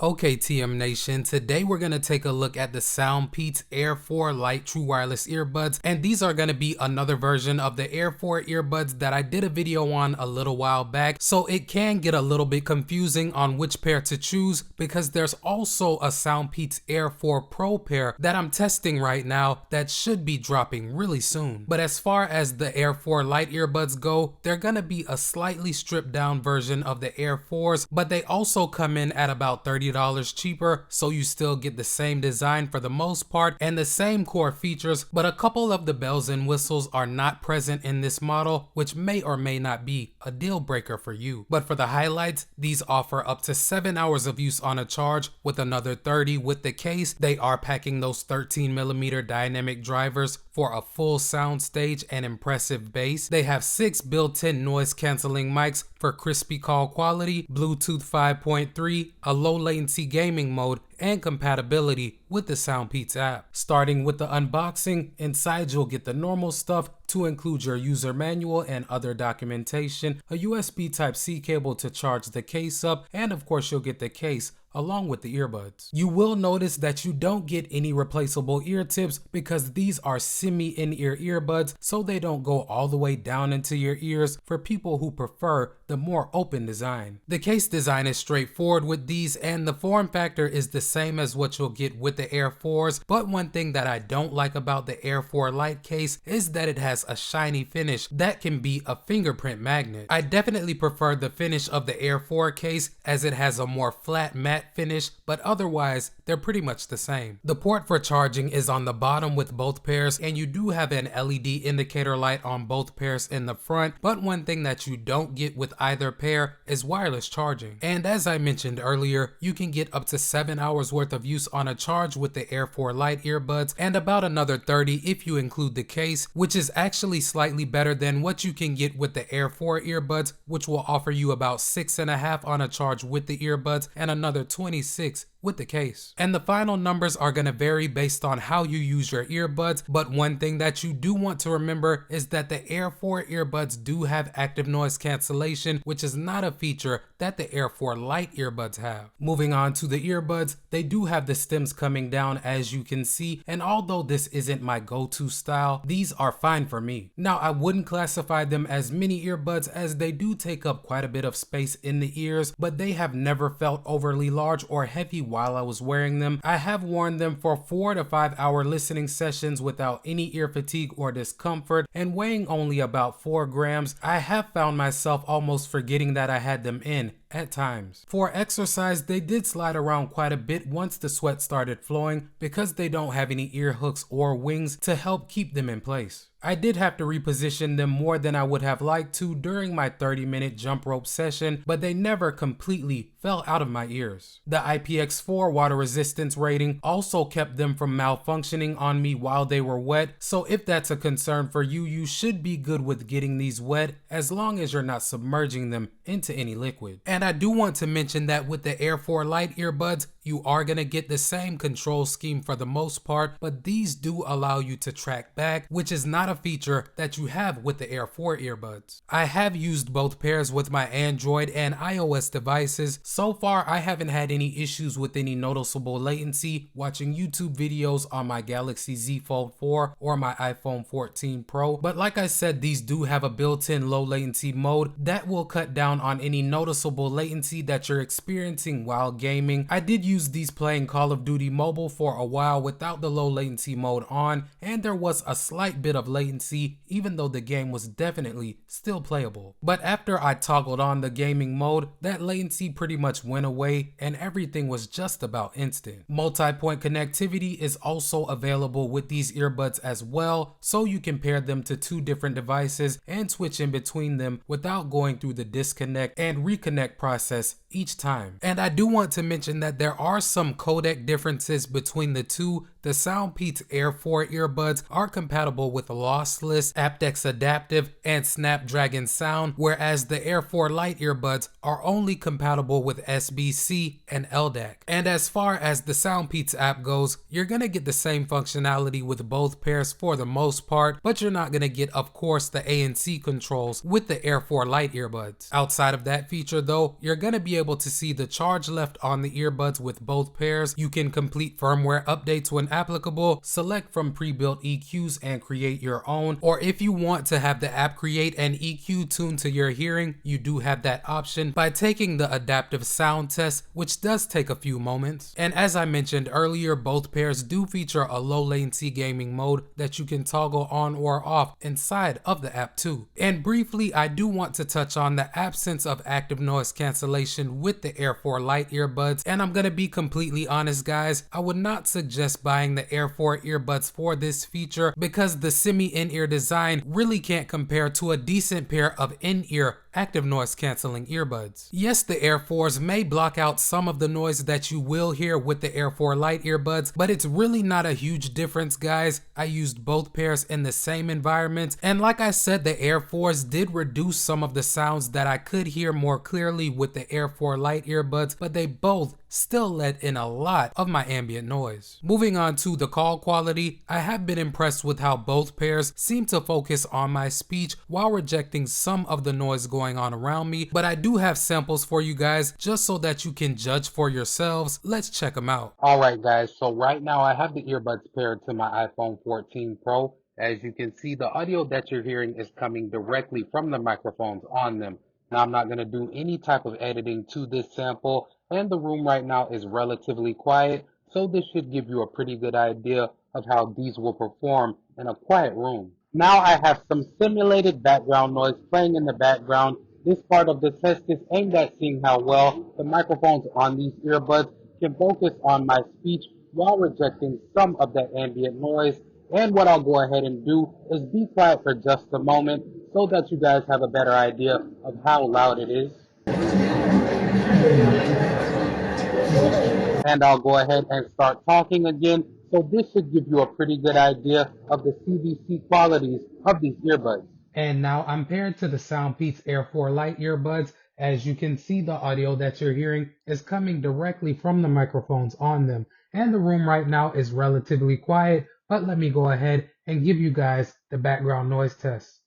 Okay, TM Nation, today we're going to take a look at the SoundPeats Air 4 Lite True Wireless Earbuds, and these are going to be another version of the Air 4 earbuds that I did a video on a little while back, so it can get a little bit confusing on which pair to choose because there's also a SoundPeats Air 4 Pro pair that I'm testing right now that should be dropping really soon. But as far as the Air 4 Lite earbuds go, they're going to be a slightly stripped down version of the Air 4s, but they also come in at about $30 cheaper, so you still get the same design for the most part and the same core features, but a couple of the bells and whistles are not present in this model, which may or may not be a deal breaker for you. But for the highlights, these offer up to 7 hours of use on a charge with another 30 with the case. They are packing those 13mm dynamic drivers for a full sound stage and impressive bass. They have 6 built-in noise canceling mics for crispy call quality, Bluetooth 5.3, a low latency gaming mode, and compatibility with the SoundPeats app. Starting with the unboxing, inside you'll get the normal stuff to include your user manual and other documentation, a USB Type-C cable to charge the case up, and of course you'll get the case along with the earbuds. You will notice that you don't get any replaceable ear tips because these are semi-in-ear earbuds, so they don't go all the way down into your ears for people who prefer the more open design. The case design is straightforward with these, and the form factor is the same as what you'll get with the Air 4s, but one thing that I don't like about the Air 4 Lite case is that it has a shiny finish that can be a fingerprint magnet. I definitely prefer the finish of the Air 4 case as it has a more flat matte finish, but otherwise they're pretty much the same. The port for charging is on the bottom with both pairs, and you do have an LED indicator light on both pairs in the front, but one thing that you don't get with either pair is wireless charging. And as I mentioned earlier, you can get up to 7 hours worth of use on a charge with the Air 4 Lite earbuds and about another 30 if you include the case, which is actually slightly better than what you can get with the Air 4 earbuds, which will offer you about 6.5 on a charge with the earbuds and another 26 with the case. And the final numbers are going to vary based on how you use your earbuds, but one thing that you do want to remember is that the Air 4 earbuds do have active noise cancellation, which is not a feature that the Air 4 Lite earbuds have. Moving on to the earbuds, they do have the stems coming down as you can see, and although this isn't my go-to style, these are fine for me. Now I wouldn't classify them as mini earbuds as they do take up quite a bit of space in the ears, but they have never felt overly large or heavy while I was wearing them. I have worn them for 4 to 5 hour listening sessions without any ear fatigue or discomfort, and weighing only about 4 grams, I have found myself almost forgetting that I had them in at times. For exercise, they did slide around quite a bit once the sweat started flowing because they don't have any ear hooks or wings to help keep them in place. I did have to reposition them more than I would have liked to during my 30-minute jump rope session, but they never completely fell out of my ears. The IPX4 water resistance rating also kept them from malfunctioning on me while they were wet, so if that's a concern for you, you should be good with getting these wet as long as you're not submerging them into any liquid. And I do want to mention that with the Air 4 Lite earbuds, you are going to get the same control scheme for the most part, but these do allow you to track back, which is not a feature that you have with the Air 4 earbuds. I have used both pairs with my Android and iOS devices. So far, I haven't had any issues with any noticeable latency watching YouTube videos on my Galaxy Z Fold 4 or my iPhone 14 Pro, but like I said, these do have a built-in low latency mode that will cut down on any noticeable latency that you're experiencing while gaming. I did use these playing Call of Duty Mobile for a while without the low latency mode on, and there was a slight bit of latency even though the game was definitely still playable. But after I toggled on the gaming mode, that latency pretty much went away and everything was just about instant. Multi-point connectivity is also available with these earbuds as well, so you can pair them to 2 different devices and switch in between them without going through the disconnect and reconnect process each time. And I do want to mention that there are some codec differences between the two the SoundPeats Air 4 earbuds are compatible with lossless, aptX adaptive, and Snapdragon sound, whereas the Air 4 Lite earbuds are only compatible with SBC and LDAC. And as far as the SoundPeats app goes, you're gonna get the same functionality with both pairs for the most part, but you're not gonna get, of course, the ANC controls with the Air 4 Lite earbuds. Outside of that feature though, you're gonna be able to see the charge left on the earbuds with both pairs. You can complete firmware updates when applicable, select from pre-built EQs and create your own, or if you want to have the app create an EQ tuned to your hearing, you do have that option by taking the adaptive sound test, which does take a few moments. And as I mentioned earlier, both pairs do feature a low latency gaming mode that you can toggle on or off inside of the app too. And briefly, I do want to touch on the absence of active noise cancellation with the Air 4 Lite earbuds, and I'm gonna be completely honest guys, I would not suggest buying the Air 4 earbuds for this feature because the semi-in-ear design really can't compare to a decent pair of in-ear active noise canceling earbuds. Yes, the Air 4s may block out some of the noise that you will hear with the Air 4 Lite earbuds, but it's really not a huge difference guys. I used both pairs in the same environment, and like I said, the Air 4s did reduce some of the sounds that I could hear more clearly with the Air 4 Lite earbuds, but they both still let in a lot of my ambient noise. Moving on to the call quality, I have been impressed with how both pairs seem to focus on my speech while rejecting some of the noise going on around me, but I do have samples for you guys just so that you can judge for yourselves. Let's check them out. Alright guys, so right now I have the earbuds paired to my iPhone 14 Pro. As you can see, the audio that you're hearing is coming directly from the microphones on them. Now I'm not going to do any type of editing to this sample, and the room right now is relatively quiet, so this should give you a pretty good idea of how these will perform in a quiet room. Now I have some simulated background noise playing in the background. This part of the test is aimed at seeing how well the microphones on these earbuds can focus on my speech while rejecting some of that ambient noise. And what I'll go ahead and do is be quiet for just a moment so that you guys have a better idea of how loud it is. And I'll go ahead and start talking again. So this should give you a pretty good idea of the CVC qualities of these earbuds. And now I'm paired to the SoundPeats Air 4 Lite earbuds. As you can see, the audio that you're hearing is coming directly from the microphones on them. And the room right now is relatively quiet, but let me go ahead and give you guys the background noise test.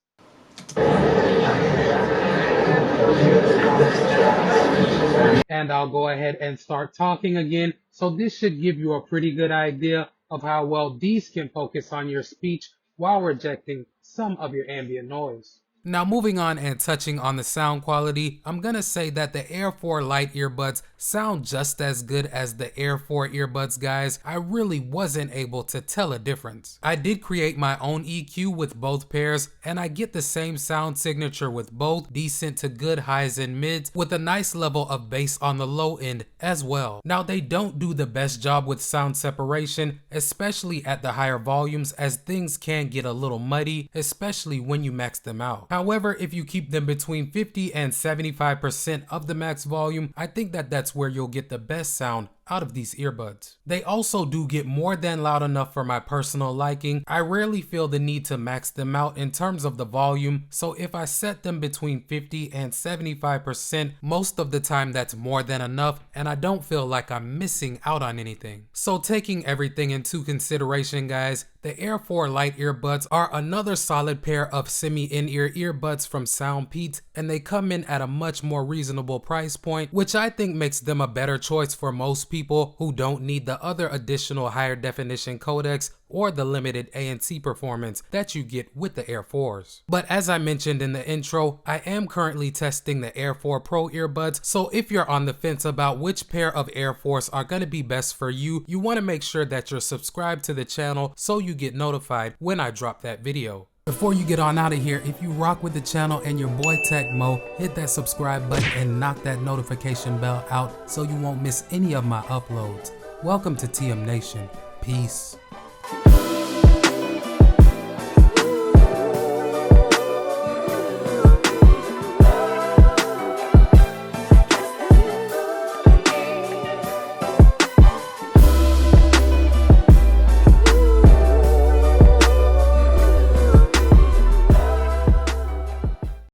And I'll go ahead and start talking again. So this should give you a pretty good idea of how well these can focus on your speech while rejecting some of your ambient noise. Now moving on and touching on the sound quality, I'm gonna say that the Air 4 Lite earbuds sound just as good as the Air 4 earbuds guys. I really wasn't able to tell a difference. I did create my own EQ with both pairs, and I get the same sound signature with both, decent to good highs and mids, with a nice level of bass on the low end as well. Now they don't do the best job with sound separation, especially at the higher volumes, as things can get a little muddy, especially when you max them out. However, if you keep them between 50 and 75% of the max volume, I think that that's where you'll get the best sound out of these earbuds. They also do get more than loud enough for my personal liking. I rarely feel the need to max them out in terms of the volume, so if I set them between 50 and 75%, most of the time that's more than enough, and I don't feel like I'm missing out on anything. So taking everything into consideration guys, the Air 4 Lite earbuds are another solid pair of semi-in-ear earbuds from SoundPeats, and they come in at a much more reasonable price point, which I think makes them a better choice for most people who don't need the other additional higher definition codecs or the limited ANC performance that you get with the Air 4s. But as I mentioned in the intro, I am currently testing the Air 4 Pro earbuds, so if you're on the fence about which pair of Air 4s are going to be best for you, you want to make sure that you're subscribed to the channel so you get notified when I drop that video. Before you get on out of here, if you rock with the channel and your boy Techmo, hit that subscribe button and knock that notification bell out so you won't miss any of my uploads. Welcome to TM Nation. Peace.